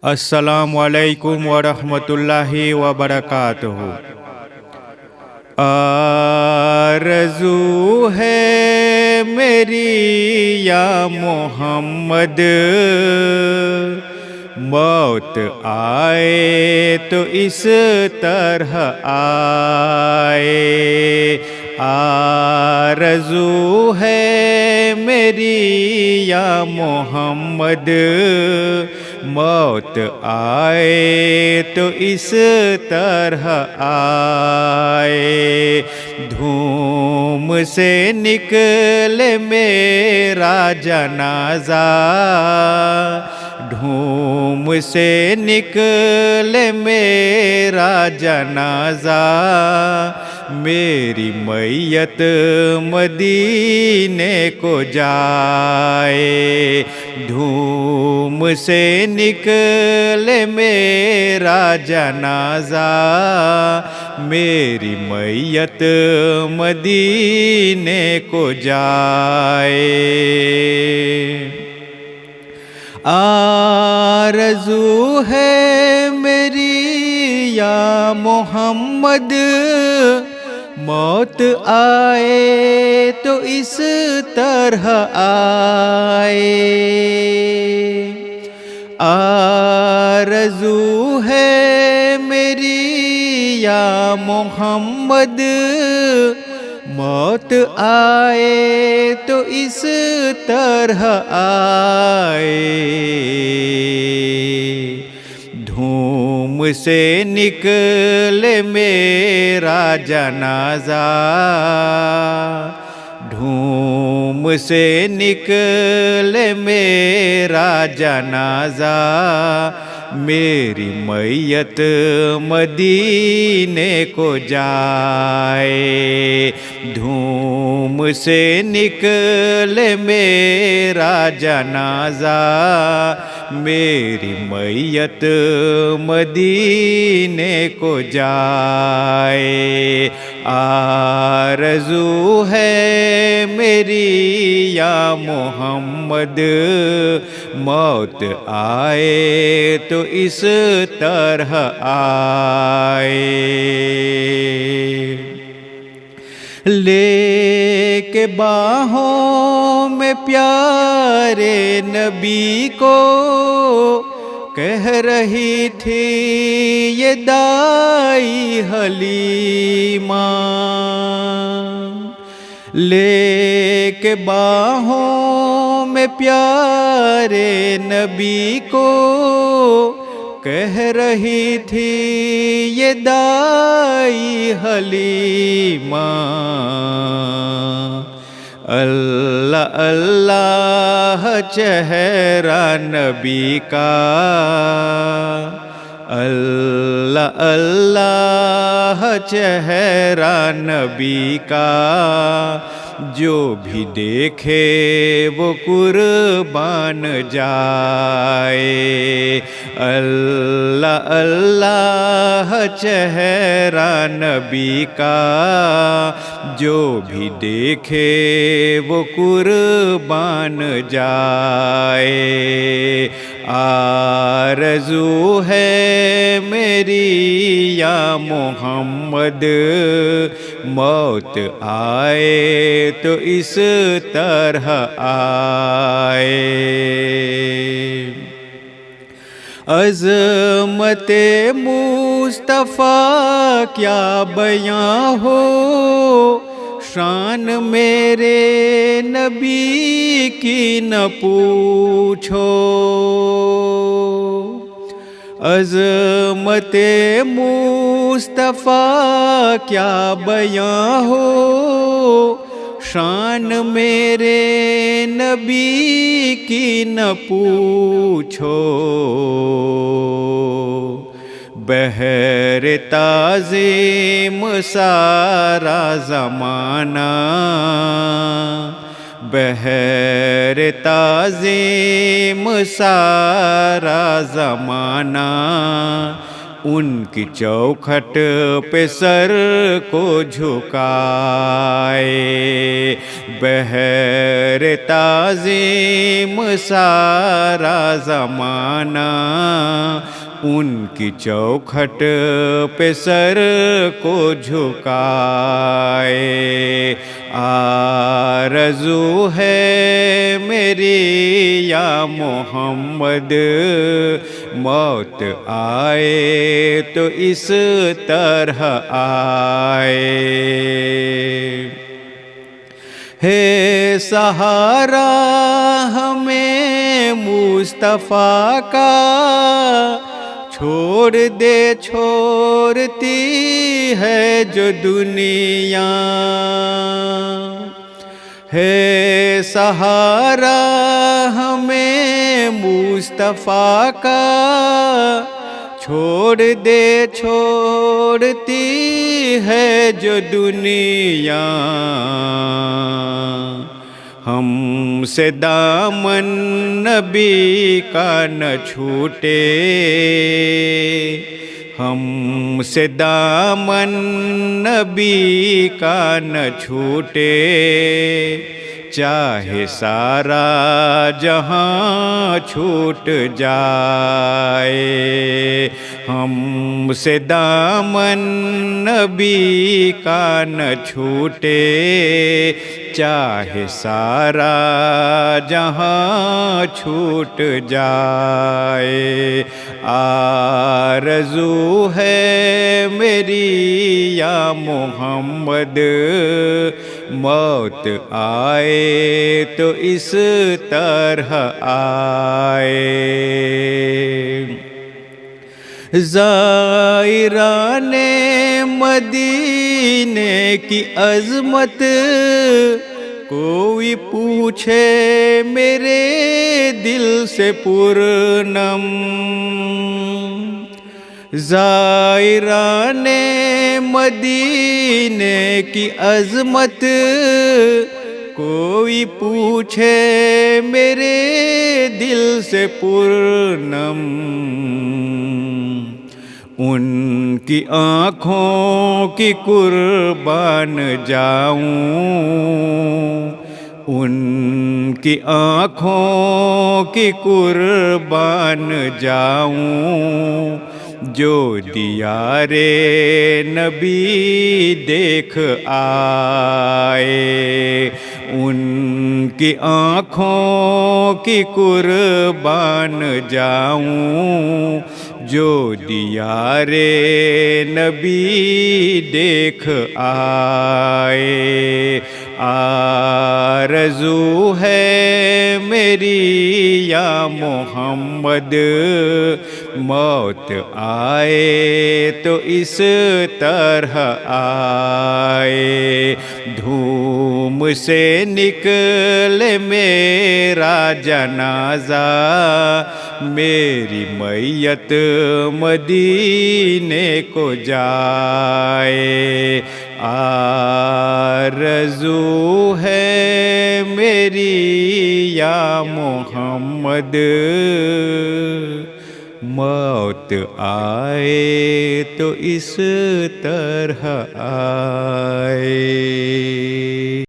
السلام علیکم ورحمۃ اللہ وبرکاتہ۔ آرزو ہے میری یا محمد، موت آئے تو اس طرح آئے۔ آرزو ہے میری یا محمد، موت آئے تو اس طرح آئے۔ دھوم سے نکلے میرا جنازہ، دھوم سے نکلے میرا جنازہ، میری میت مدینے کو جائے۔ دھوم سے نکلے میرا جنازہ، میری میت مدینے کو جائے۔ آرزو ہے میری یا محمد، موت آئے تو اس طرح آئے۔ آرزو ہے میری یا محمد، موت آئے تو اس طرح آئے۔ دھوم سے نکلے میرا جنازہ، دھوم سے نکلے میرا جنازہ، میری میت مدینے کو جائے۔ دھوم سے نکلے میرا جنازہ، میری میت مدینے کو جائے۔ آرزو ہے میری یا محمد، موت آئے تو اس طرح آئے۔ لے کے باہوں میں پیارے نبی کو، کہہ رہی تھی یہ دائی حلیمہ۔ لے کے باہوں میں پیارے نبی کو، کہہ رہی تھی یہ دائی حلیمہ۔ اللہ اللہ چہرہ نبی کا، اللہ اللہ چہرہ نبی کا، جو بھی دیکھے وہ قربان جائے۔ اللہ اللہ چہرہ نبی کا، جو بھی دیکھے وہ قربان جائے۔ آرزو ہے میری یا محمد، موت آئے تو اس طرح آئے۔ عظمت مصطفیٰ کیا بیاں ہو، شان میرے نبی کی نہ پوچھو۔ عظمت مصطفیٰ کیا بیاں ہو، شان میرے نبی کی نہ پوچھو۔ بہر تعظیم سارا زمانہ، بہر تعظیم سارا زمانہ، ان کی چوکھٹ پہ سر کو جھکائے، بہر تعظیم سارا زمانہ ان کی چوکھٹ پہ سر کو جھکائے۔ آرزو ہے میری یا محمد، موت آئے تو اس طرح آئے۔ ہے سہارا ہمیں مصطفیٰ کا، چھوڑ دے چھوڑتی ہے جو دنیا، ہے سہارا ہمیں مصطفیٰ کا، چھوڑ دے چھوڑتی ہے جو دنیا، ہم سے دامن نبی کا نہ چھوٹے، ہم سے دامن نبی کا نہ چھوٹے، چاہے سارا جہاں چھوٹ جائے، ہم سے دامن نبی کا نہ چھوٹے، چاہے سارا جہاں چھوٹ جائے۔ آرزو ہے میری یا محمد، موت آئے تو اس طرح آئے۔ زائران مدینے کی عظمت کوئی پوچھے میرے دل سے پرنم، زائران مدینے کی عظمت کوئی پوچھے میرے دل سے پرنم، ان کی آنکھوں کی قربان جاؤں، ان کی آنکھوں کی قربان جاؤں، جو دیار نبی دیکھ آئے، ان کی آنکھوں کی قربان جاؤں، جو دیار نبی دیکھ آئے۔ آرزو ہے میری یا محمد، موت آئے تو اس طرح آئے، دھوم سے نکلے میرا جنازہ، میری میت مدینے کو جائے۔ آرزو ہے میری یا محمد، موت آئے تو اس طرح آئے۔